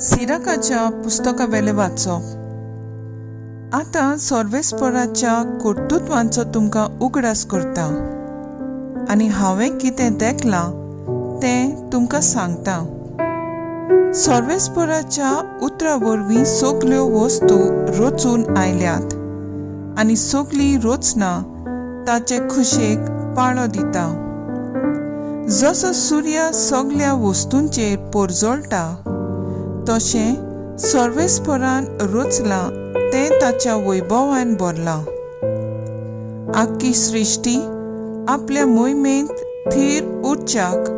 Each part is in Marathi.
सिराकाच्या पुस्तकावेले वाचप. आतां सर्वेस्पराच्या कर्तृत्वांचो तुमकां उगडास करता आनी हांवें कितें देखलां तें तुमकां सांगता. सर्वेस्पराच्या उतरा वरवीं सगल्यो वस्तू रचून आयल्यात आनी सगळीं रचना ताचे खुशेक पाळो दिता. जसो सूर्य सगळ्या वस्तूंचेर परजळटा तशें सर्वेस्परान रचलां तें ताच्या वैभवान भरलां. आख्खी सृश्टी आपल्या मोहिमेंत थीर उरच्याक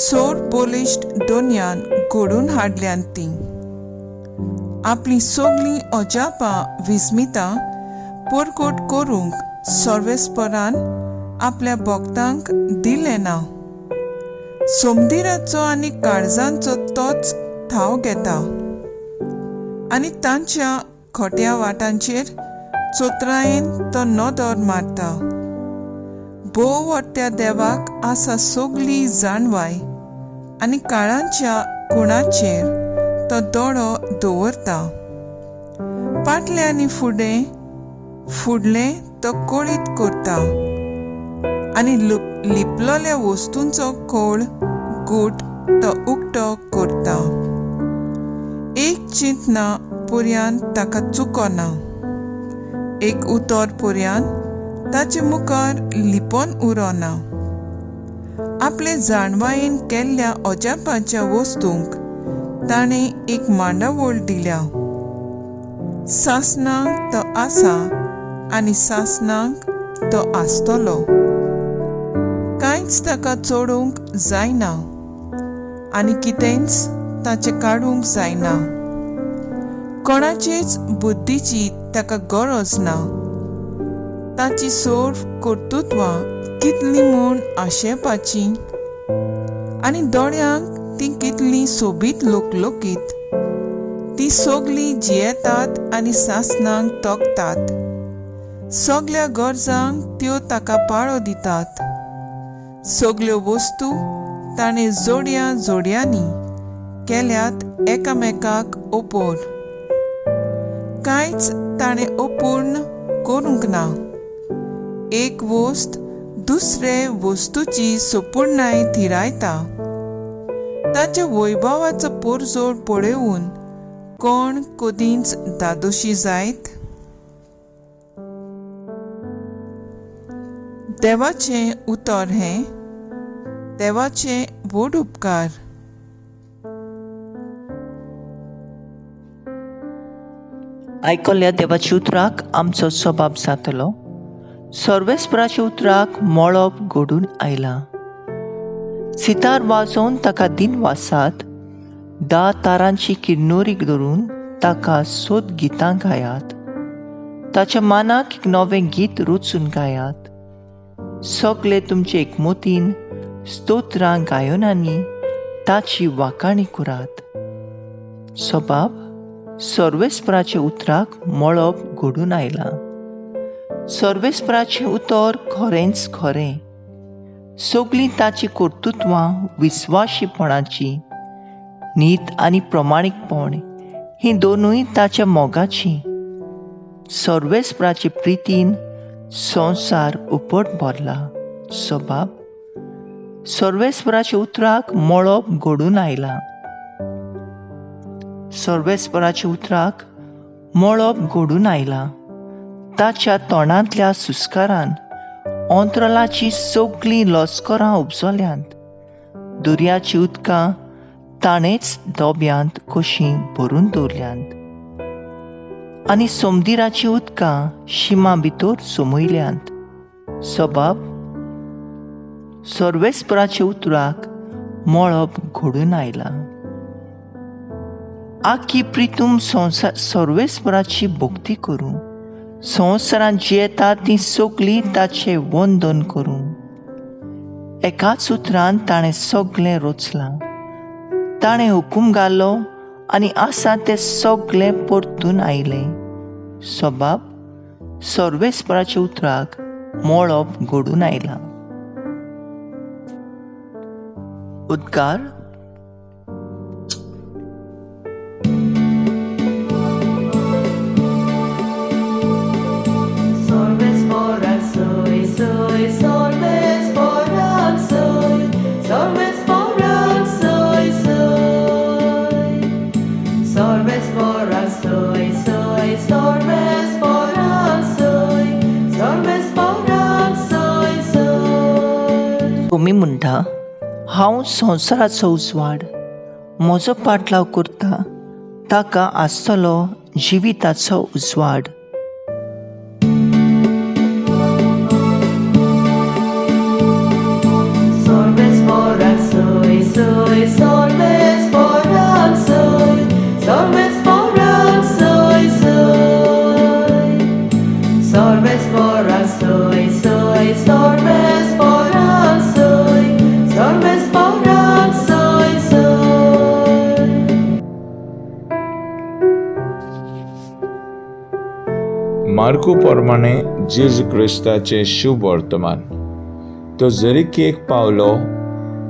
सोर बलिश्ट दोनयान घडोवन हाडल्यान ती. आपली सगळीं अजापां विस्मितां परकोट करूंक सर्वेस्परान आपल्या भक्तांक दिलें ना. समदिराचो आनी काळजांचो तोच ठाव घेता आनी तांच्या खोट्या वाटांचेर चोत्रायेन तो नदर मारता. भोववट्ट्या देवाक आसा सगळी जाणवाय आनी काळांच्या कुणाचेर तो दोळो दवरता. फाटलें आनी फुडलें तो कळीत करता आनी लिपलोल्या वस्तूंचो खोळ गूट तो उक्तो करता. एक चिंतना पर्यान ताका चुकोना, एक उतर पर्यान ताचे मुखार लिपोन उरोना. आपले जाणवायेन केल्ल्या अजापाच्या वस्तूंक ताणें एक मांडावळ दिल्या. सासणांक तो आसा आनी सासणांक तो आसतलो. कांयच ताका चोडूंक जायना आनी कितेंच ताचे काडूंक जायना. कोणाचेच बुद्धीची ताका गरज ना. ताची सोड कर्तृत्वां कितली म्हूण आशेपाची आनी दोळ्यांक ती कितली सोबीत लोकलोकीत. ती सगळीं जियेतात आनी सासणांक तोखतात. सगळ्या गरजांक त्यो ताका पाळो दितात. सगल्यो वस्तू ताणें जोड्यांनी केल्यात एकामेकाक ओपोर. कांयच ताणें अपूर्ण करूंक ना. एक वस्त दुसरे वस्तूची संपूर्णाय थिरायता. ताच्या वैभवाचो परजोड पळोवन कोण कदींच दादोशी जायत? देवाचें उतर हें देवाचे व्हड उपकार. आयकल्ल्या देवाच्या उतराक आमचो सबाब जातलो. सर्वेस्पराच्या उतराक मळब घडून आयला. सितार वाजोवन ताका दिनवासात, 10 तारांची किन्नोरीक धरून ताका सोद गितां गायात. ताच्या मानाक एक नवें गीत रचून गायात. सगळे तुमचे एकमतीन स्तोत्रां गायनांनी ताची वाखाणी करात. सबाब सर्वेस्पराचे उतराक मळब घडून आयला. सर्वेस्पराचें उतर खरेंच खरें. सगळीं ताची कर्तृत्वां विस्वाशीपणाची. नीत आनी प्रमाणीकपण हीं दोनूय ताच्या मोगाचीं. सर्वेस्पराचे प्रितीन संवसार उपट भरला. सबाब सर्वेस्पराच्या उतराक मळब घडून आयला. सर्वेस्पराच्या उतराक मळब घडून आयला. ताच्या तोंडांतल्या सुस्कारान अंतरलाची सगळीं लस्करां उपजल्यांत. दर्याची उदकां ताणेंच दोब्यांत कशीं भरून दवरल्यांत आनी समदिराची उदकां शिमा भितर सोमयल्यांत. सबाब सर्वेस्पराच्या उतराक मळब घडून आयला. आख्खी प्रितूम सर्वेस्पराची भक्ती करूं. संवसारांत जियेतात तीं सगळीं ताचें वंदन करूं. एकाच उतरान ताणें सगळें रचलां. ताणें हुकूम घालो आनी आसा तें सगळें परतून आयलें. सबाब सर्वेस्पराच्या उतराक मळब घडून आयला. उद्गार soy, sorves porak soy, sorves porak soy, soy. Sorves porak soy, soy, sorves porak soy, sorves porak soy, soy. तुमी म्हणटा हांव संवसाराचो उजवाड, म्हजो पाटलाव करता ताका आसतलो जिविताचो उजवाड. Sorves porak soy, soy, sorves porak soy, sorves porak soy, soy. Sorves porak soy, soy, sorves porak soy, sorves porak soy, soy. मार्कू प्रमाणे जेजू क्रिस्ताचे शुभ वर्तमान. तो जरिकेक पावलो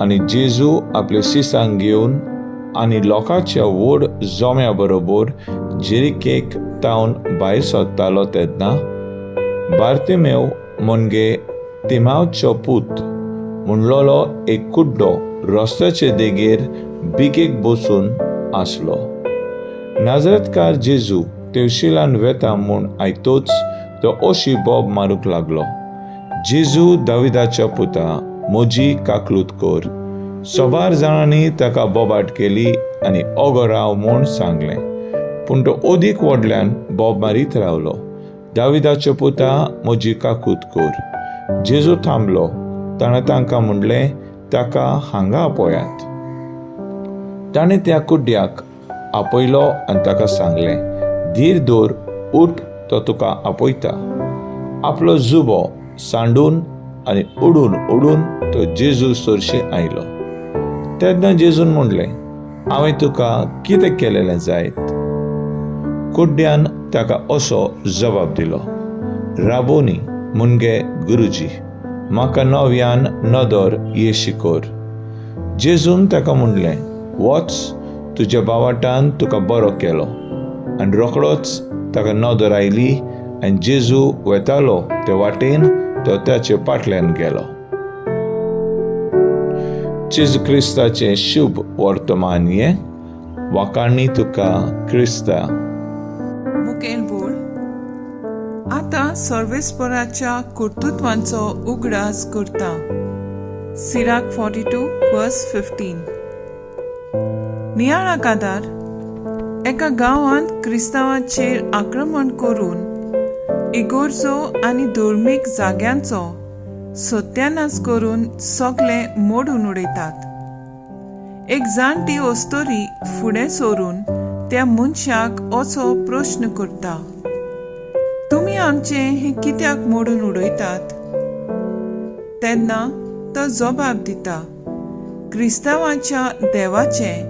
आनी जेजू आपले सिसांक घेवन आनी लोकांच्या व्हड जोम्या बरोबर जेरिकेक तावन भायर सरतालो तेन्ना बार्तिमेव म्हणजे तिमावचो पूत म्हणलोलो एक कुड्डो रस्त्याचे देगेर बिकेक बसून आसलो. नाजरेतकार जेजू तेवशिलान वेता म्हूण आयतोच तो अशी बोब मारूंक लागलो, जेजू दाविदाच्या पुता, म्हजी काकलूत कर. सोबार जाणांनी ताका बोबाट केली आनी ओगो राव म्हूण सांगलें, पूण तो ओदीक व्हडल्यान बोब मारीत रावलो, दाविदाच्या पुता, म्हजी काकूत कर. जेजू थांबलो. ताणें तांकां म्हणलें, ताका हांगा आपयात. ताणें त्या कुड्ड्याक आपयलो आनी ताका सांगलें, धीर दवर, उठ, तो तुका आपयता. आपलो जुबो सांडून आनी उडून उडून तो जेजू सरशी आयलो. तेन्ना जेजून म्हणलें, हांवें तुका कितें केलेलें जायत? कुड्ड्यान ताका असो जबाब दिलो, राबोनी म्हणजे गुरुजी, म्हाका नव्यान नदर हे शिकोर. जेजून ताका म्हणलें, वच, तुज्या बावाटान तुका बरो केलो. आनी रोखडोच ताका नदर आयली आनी जेजू वेतालो ते वाटेन तो ताचे फाटल्यान गेलो. जेजू क्रिस्ताचे शुभ वर्तमान हे वाकाणी तुका क्रिस्ता. मुखेल बोल. आतां सर्वेस्पराच्या कर्तृत्वांचो उगडास करता. सिराक 42 वर्स 15. नियाळा कादार एका गांवांत क्रिस्तांवांचेर आक्रमण करून इगोर्जो आनी धर्मीक जाग्यांचो सत्यानाश करून सगळे मोडून उडयतात. एक जाणटी ओस्तोरी फुडें सरून त्या मनशाक असो प्रश्न करता, तुमी आमचें हें कित्याक मोडून उडयतात? तेन्ना तो जबाब दिता, क्रिस्तांवाच्या देवाचें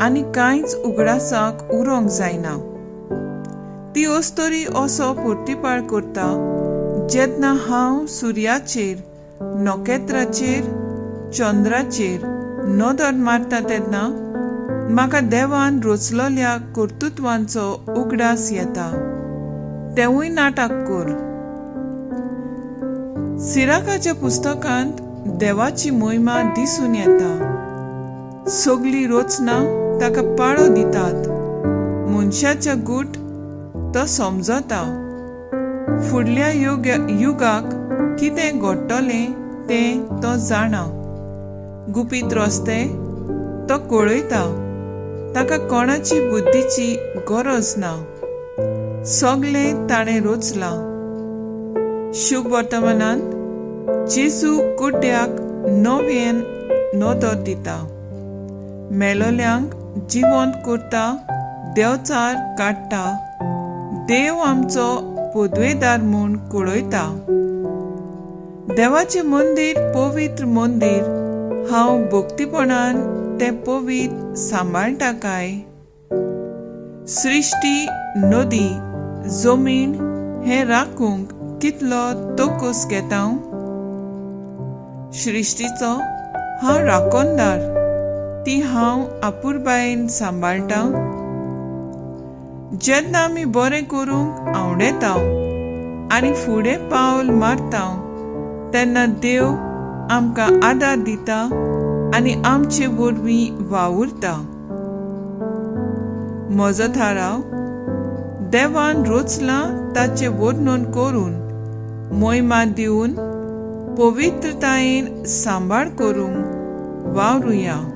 आनी कांयच उगडासाक उरोंक जायना. ती ओस्तोरी असो प्रतिपाळ करता, जेन्ना हांव सुर्याचेर, नोखेत्राचेर, चंद्राचेर नदर मारता तेन्ना म्हाका देवान रचलोल्या कर्तृत्वांचो उगडास येता. तेवूय नाटक कर. सिराकाच्या पुस्तकांत देवाची महिमा दिसून येता. सगळी रचना ताका पाळो दितात. मनशाच्या गूट तो समजता. फुडल्या युगाक कितें घडटलें तें तो जाणा. गुपीत रस्ते तो कळयता. ताका कोणाची बुद्धीची गरज ना. सगळें ताणें रचलां. शुभ वर्तमानांत जेजू कुड्ड्याक नव्यान नदर दिता. मेलोल्यांक जिवंत करता, देंवचार काडटा, देव आमचो पदवेदार म्हूण कळयता. देवाचें मंदीर पवित्र मंदीर हांव भक्तीपणान तें पवित्र सांबाळटा काय? सृश्टी, नदी, जमीन हें राखूंक कितलो तोकूस घेता. सृश्टीचो हांव राखणदार, ती हांव आपुरबायेन सांबाळटा. जेन्ना आमी बरें करूंक आवडेता आनी फुडें पावल मारता तेन्ना देव आमकां आदार दिता आनी आमचे वरवीं वावुरता. म्हजो थाराव देवान रोचलां ताचे वर्णन करून मोहिमा दिवन पवित्रतायेन सांबाळ करूंक वावरुया.